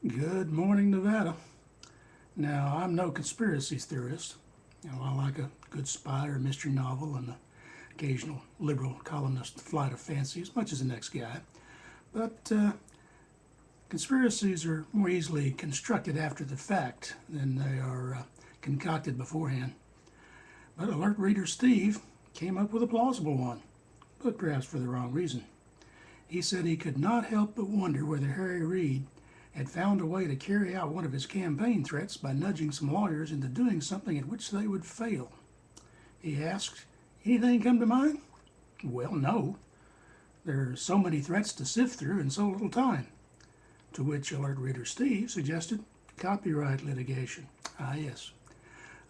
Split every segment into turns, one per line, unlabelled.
Good morning, Nevada. Now, I'm no conspiracy theorist. I like a good spy or mystery novel and the occasional liberal columnist flight of fancy as much as the next guy. But conspiracies are more easily constructed after the fact than they are concocted beforehand. But alert reader Steve came up with a plausible one, but perhaps for the wrong reason. He said he could not help but wonder whether Harry Reid had found a way to carry out one of his campaign threats by nudging some lawyers into doing something at which they would fail. He asked, "Anything come to mind?" "Well, no. There are so many threats to sift through in so little time." To which alert reader Steve suggested copyright litigation. Ah, yes.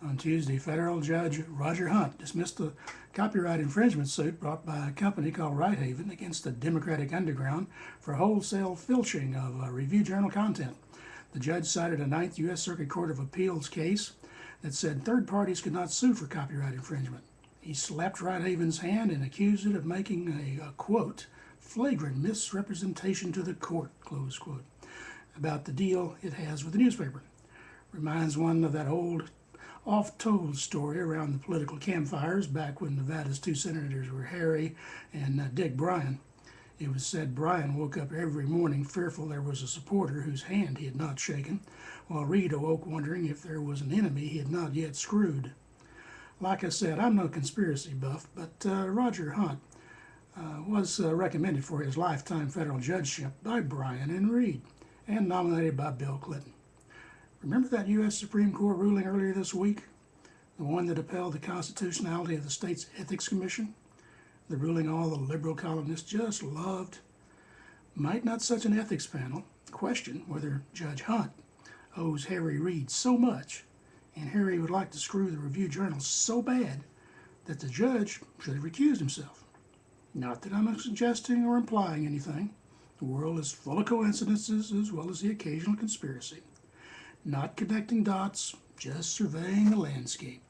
On Tuesday, federal judge Roger Hunt dismissed a copyright infringement suit brought by a company called Righthaven against the Democratic Underground for wholesale filching of review journal content. The judge cited a Ninth U.S. Circuit Court of Appeals case that said third parties could not sue for copyright infringement. He slapped Righthaven's hand and accused it of making a quote, flagrant misrepresentation to the court, close quote, about the deal it has with the newspaper. Reminds one of that old oft-told story around the political campfires back when Nevada's two senators were Harry and Dick Bryan. It was said Bryan woke up every morning fearful there was a supporter whose hand he had not shaken, while Reid awoke wondering if there was an enemy he had not yet screwed. Like I said, I'm no conspiracy buff, but Roger Hunt was recommended for his lifetime federal judgeship by Bryan and Reid, and nominated by Bill Clinton. Remember that U.S. Supreme Court ruling earlier this week? The one that upheld the constitutionality of the state's Ethics Commission? The ruling all the liberal columnists just loved? Might not such an ethics panel question whether Judge Hunt owes Harry Reid so much, and Harry would like to screw the Review Journal so bad that the judge should have recused himself? Not that I'm suggesting or implying anything. The world is full of coincidences as well as the occasional conspiracy. Not connecting dots, just surveying the landscape.